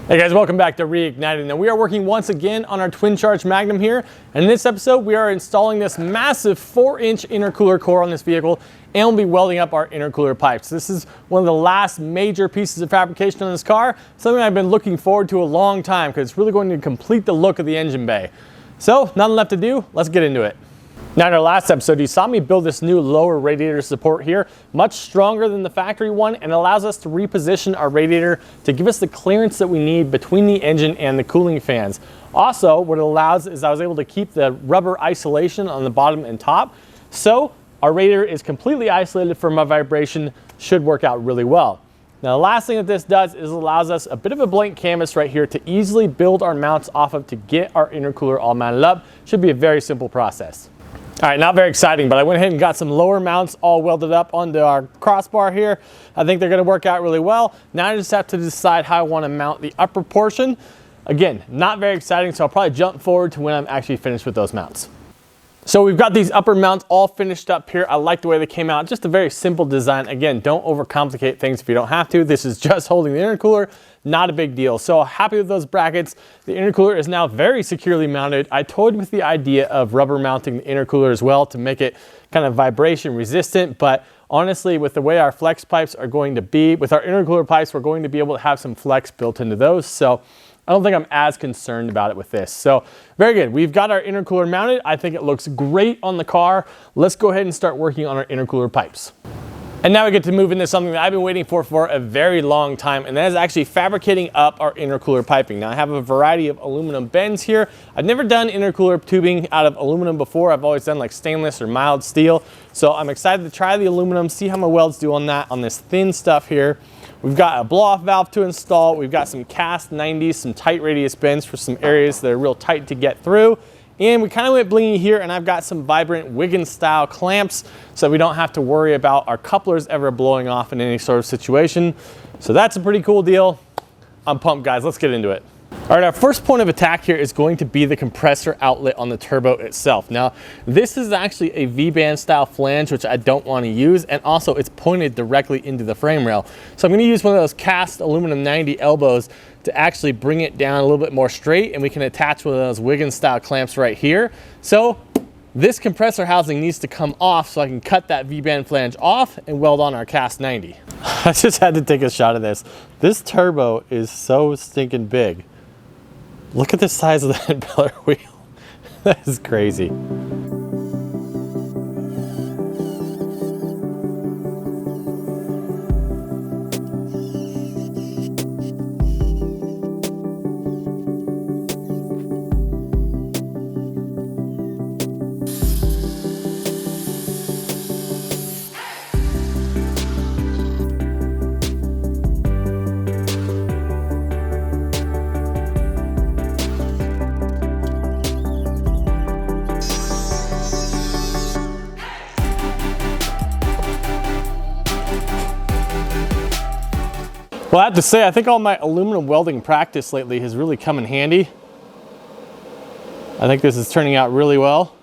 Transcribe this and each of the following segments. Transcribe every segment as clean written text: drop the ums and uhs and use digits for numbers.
Hey guys, welcome back to Reignited. Now we are working once again on our twin-charged Magnum here, and in this episode we are installing this massive 4-inch intercooler core on this vehicle, and we'll be welding up our intercooler pipes. This is one of the last major pieces of fabrication on this car, something I've been looking forward to a long time because it's really going to complete the look of the engine bay. So, nothing left to do, let's get into it. Now in our last episode, you saw me build this new lower radiator support here, much stronger than the factory one, and allows us to reposition our radiator to give us the clearance that we need between the engine and the cooling fans. Also, what it allows is I was able to keep the rubber isolation on the bottom and top, so our radiator is completely isolated from my vibration, should work out really well. Now the last thing that this does is allows us a bit of a blank canvas right here to easily build our mounts off of to get our intercooler all mounted up. Should be a very simple process. All right, not very exciting, but I went ahead and got some lower mounts all welded up onto our crossbar here. I think they're gonna work out really well. Now I just have to decide how I wanna mount the upper portion. Again, not very exciting, so I'll probably jump forward to when I'm actually finished with those mounts. So we've got these upper mounts all finished up here. I like the way they came out, just a very simple design. Again, don't overcomplicate things if you don't have to. This is just holding the intercooler, not a big deal. So happy with those brackets. The intercooler is now very securely mounted. I toyed with the idea of rubber mounting the intercooler as well to make it kind of vibration resistant, but honestly, with the way our flex pipes are going to be, with our intercooler pipes, we're going to be able to have some flex built into those. So I don't think I'm as concerned about it with this. So very good. We've got our intercooler mounted. I think it looks great on the car. Let's go ahead and start working on our intercooler pipes. And now we get to move into something that I've been waiting for a very long time, and that is actually fabricating up our intercooler piping. Now I have a variety of aluminum bends here. I've never done intercooler tubing out of aluminum before. I've always done like stainless or mild steel. So I'm excited to try the aluminum, see how my welds do on that, on this thin stuff here. We've got a blow-off valve to install. We've got some cast 90s, some tight radius bends for some areas that are real tight to get through. And we kind of went blingy here, and I've got some vibrant Wiggins style clamps so we don't have to worry about our couplers ever blowing off in any sort of situation. So that's a pretty cool deal. I'm pumped, guys. Let's get into it. All right, our first point of attack here is going to be the compressor outlet on the turbo itself. Now, this is actually a V-band style flange, which I don't want to use, and also it's pointed directly into the frame rail. So I'm going to use one of those cast aluminum 90 elbows to actually bring it down a little bit more straight, and we can attach one of those Wiggins style clamps right here. So this compressor housing needs to come off so I can cut that V-band flange off and weld on our cast 90. I just had to take a shot of this. This turbo is so stinking big. Look at the size of that impeller wheel. That is crazy. Well, I have to say, I think all my aluminum welding practice lately has really come in handy. I think this is turning out really well.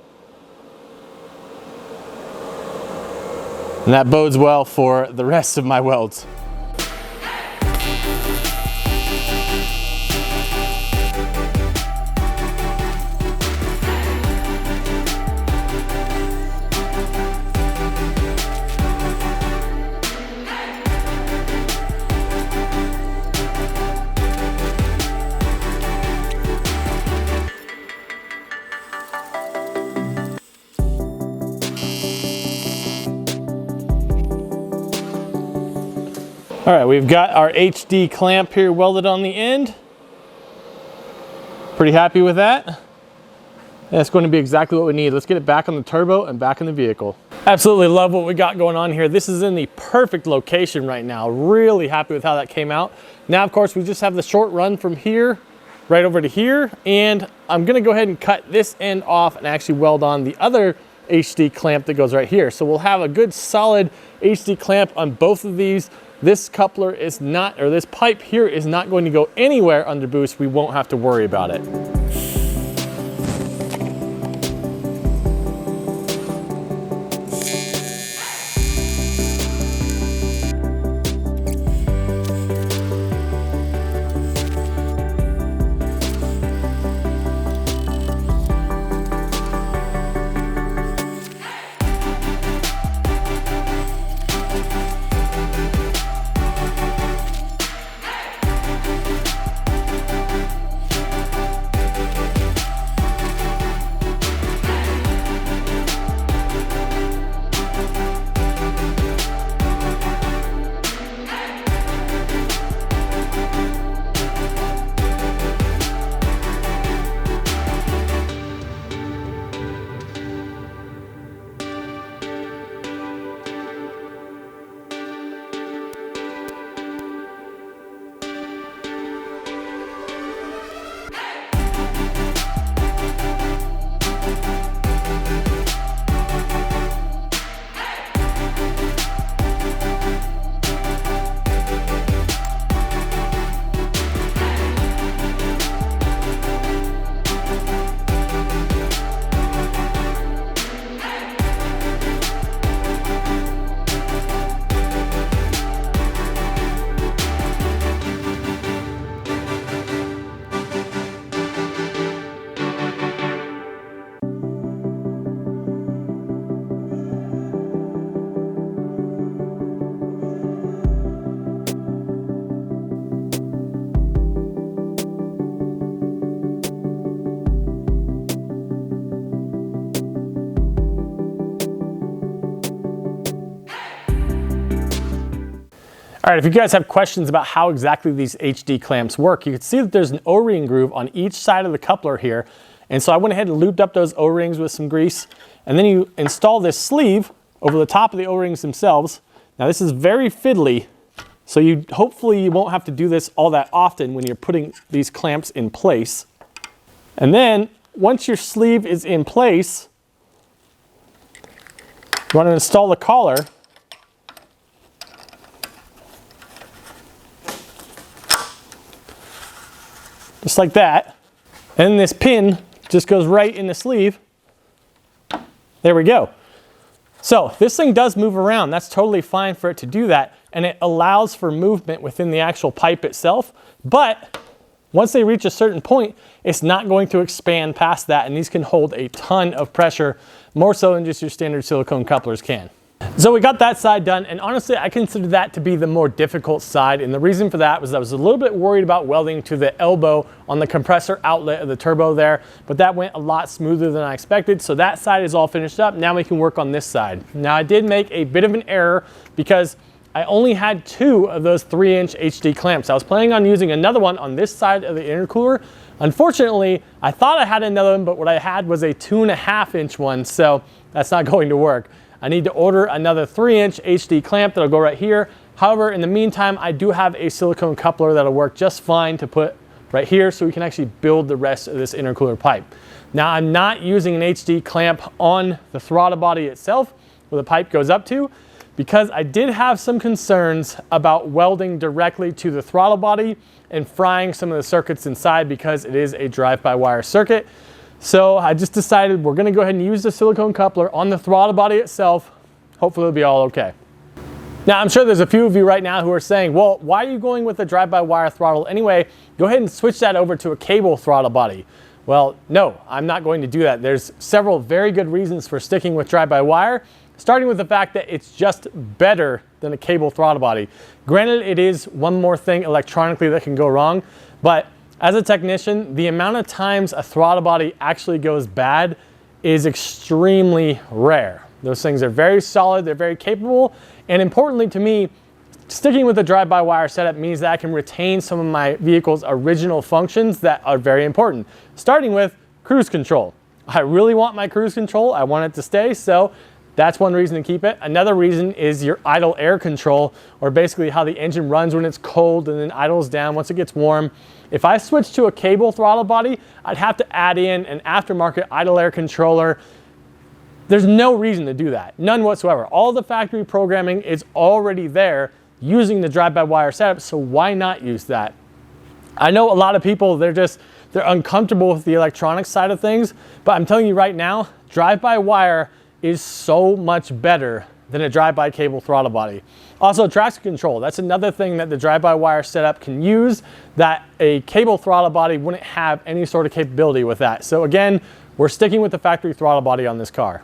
And that bodes well for the rest of my welds. All right, we've got our HD clamp here welded on the end. Pretty happy with that. That's going to be exactly what we need. Let's get it back on the turbo and back in the vehicle. Absolutely love what we got going on here. This is in the perfect location right now. Really happy with how that came out. Now, of course, we just have the short run from here right over to here, and I'm gonna go ahead and cut this end off and actually weld on the other HD clamp that goes right here. So we'll have a good solid HD clamp on both of these. This coupler is not, or this pipe here is not going to go anywhere under boost. We won't have to worry about it. All right, if you guys have questions about how exactly these HD clamps work, you can see that there's an O-ring groove on each side of the coupler here. And so I went ahead and looped up those O-rings with some grease, and then you install this sleeve over the top of the O-rings themselves. Now this is very fiddly, so hopefully you won't have to do this all that often when you're putting these clamps in place. And then once your sleeve is in place, you want to install the collar. Just like that. And this pin just goes right in the sleeve. There we go. So this thing does move around. That's totally fine for it to do that. And it allows for movement within the actual pipe itself. But once they reach a certain point, it's not going to expand past that. And these can hold a ton of pressure, more so than just your standard silicone couplers can. So we got that side done, and honestly, I consider that to be the more difficult side, and the reason for that was I was a little bit worried about welding to the elbow on the compressor outlet of the turbo there, but that went a lot smoother than I expected, so that side is all finished up. Now we can work on this side. Now I did make a bit of an error because I only had 2 of those 3-inch HD clamps. I was planning on using another one on this side of the intercooler. Unfortunately, I thought I had another one, but what I had was a 2.5-inch one, so that's not going to work. I need to order another 3-inch HD clamp that'll go right here. However, in the meantime, I do have a silicone coupler that'll work just fine to put right here so we can actually build the rest of this intercooler pipe. Now, I'm not using an HD clamp on the throttle body itself where the pipe goes up to because I did have some concerns about welding directly to the throttle body and frying some of the circuits inside because it is a drive-by-wire circuit. So I just decided we're gonna go ahead and use the silicone coupler on the throttle body itself. Hopefully it'll be all okay. Now I'm sure there's a few of you right now who are saying, well, why are you going with the drive-by-wire throttle anyway? Go ahead and switch that over to a cable throttle body. Well, no, I'm not going to do that. There's several very good reasons for sticking with drive-by-wire, starting with the fact that it's just better than a cable throttle body. Granted, it is one more thing electronically that can go wrong, but as a technician, the amount of times a throttle body actually goes bad is extremely rare. Those things are very solid, they're very capable, and importantly to me, sticking with the drive-by-wire setup means that I can retain some of my vehicle's original functions that are very important, starting with cruise control. I really want my cruise control, I want it to stay, so that's one reason to keep it. Another reason is your idle air control, or basically how the engine runs when it's cold and then idles down once it gets warm. If I switch to a cable throttle body, I'd have to add in an aftermarket idle air controller. There's no reason to do that, none whatsoever. All the factory programming is already there using the drive-by-wire setup, so why not use that? I know a lot of people, they're uncomfortable with the electronic side of things, but I'm telling you right now, drive-by-wire is so much better than a drive-by cable throttle body. Also, traction control. That's another thing that the drive-by-wire setup can use that a cable throttle body wouldn't have any sort of capability with that. So again, we're sticking with the factory throttle body on this car.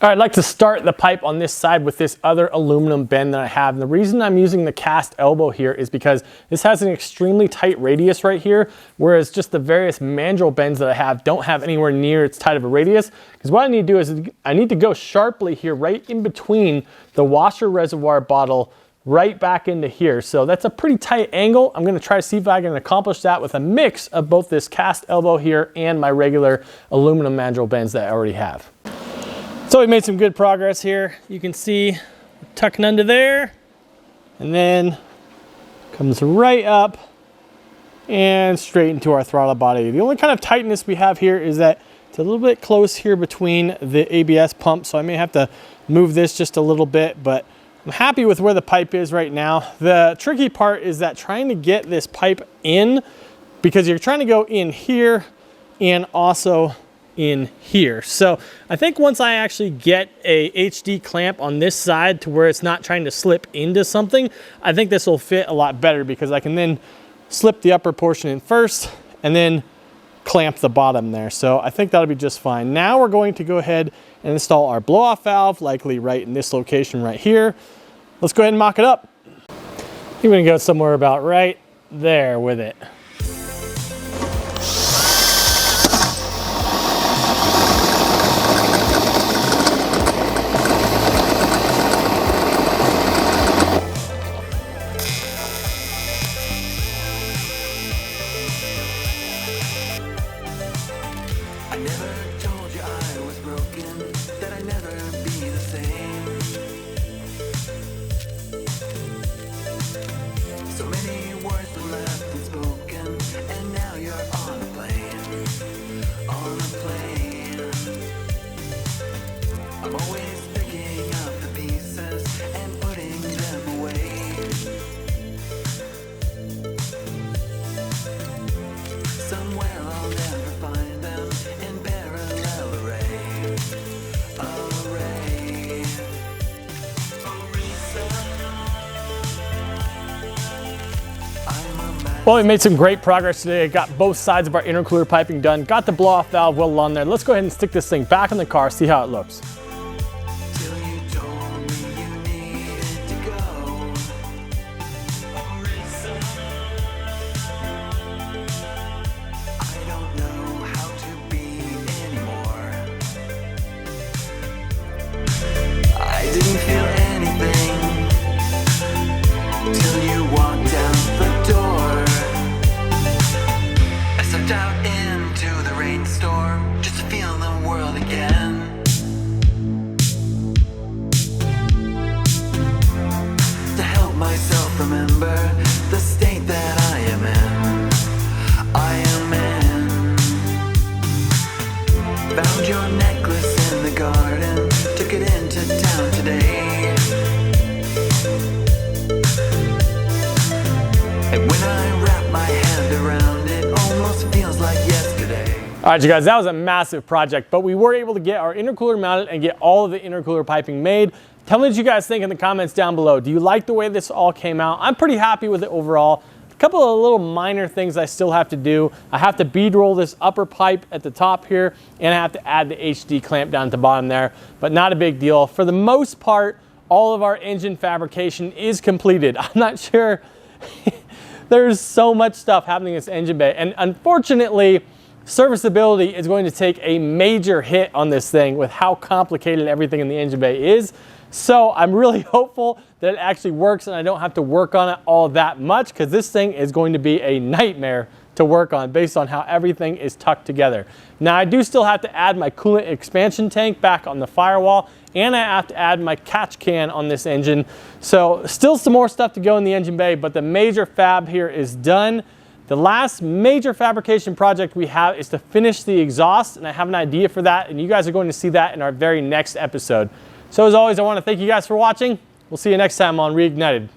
All right, I'd like to start the pipe on this side with this other aluminum bend that I have. And the reason I'm using the cast elbow here is because this has an extremely tight radius right here, whereas just the various mandrel bends that I have don't have anywhere near its tight of a radius. Because what I need to do is I need to go sharply here right in between the washer reservoir bottle right back into here. So that's a pretty tight angle. I'm gonna try to see if I can accomplish that with a mix of both this cast elbow here and my regular aluminum mandrel bends that I already have. So we made some good progress here. You can see tucking under there and then comes right up and straight into our throttle body. The only kind of tightness we have here is that it's a little bit close here between the ABS pump, so I may have to move this just a little bit, but I'm happy with where the pipe is right now. The tricky part is that trying to get this pipe in, because you're trying to go in here and also in here. So I think once I actually get a HD clamp on this side to where it's not trying to slip into something, I think this will fit a lot better because I can then slip the upper portion in first and then clamp the bottom there. So I think that'll be just fine. Now we're going to go ahead and install our blow-off valve, likely right in this location right here. Let's go ahead and mock it up. You're gonna go somewhere about right there with it. never told you I was broken, that I'd never be the same. So many words were left unspoken, and now you're on a plane, on a plane. I'm always picking up the pieces and putting them away. Somewhere I'll never find them in parallel array. Array. Well, we made some great progress today. Got both sides of our intercooler piping done. Got the blow-off valve well on there. Let's go ahead and stick this thing back in the car, see how it looks. Till you told me you needed to go. I don't know how to be anymore. I didn't feel anything till you walked out the door. I stepped out into the rainstorm just to feel the world again. To help myself remember the state that I am in. I am in. Found your necklace in the garden, took it into town today. And when I wrap my hand around it, almost feels like yesterday. All right, you guys, that was a massive project, but we were able to get our intercooler mounted and get all of the intercooler piping made. Tell me what you guys think in the comments down below. Do you like the way this all came out? I'm pretty happy with it overall. A couple of little minor things I still have to do. I have to bead roll this upper pipe at the top here, and I have to add the HD clamp down at the bottom there, but not a big deal. For the most part, all of our engine fabrication is completed. I'm not sure. There's so much stuff happening in this engine bay, and unfortunately, serviceability is going to take a major hit on this thing with how complicated everything in the engine bay is. So I'm really hopeful that it actually works and I don't have to work on it all that much, because this thing is going to be a nightmare to work on based on how everything is tucked together. Now I do still have to add my coolant expansion tank back on the firewall, and I have to add my catch can on this engine. So still some more stuff to go in the engine bay, but the major fab here is done. The last major fabrication project we have is to finish the exhaust, and I have an idea for that, and you guys are going to see that in our very next episode. So as always, I want to thank you guys for watching. We'll see you next time on Reignited.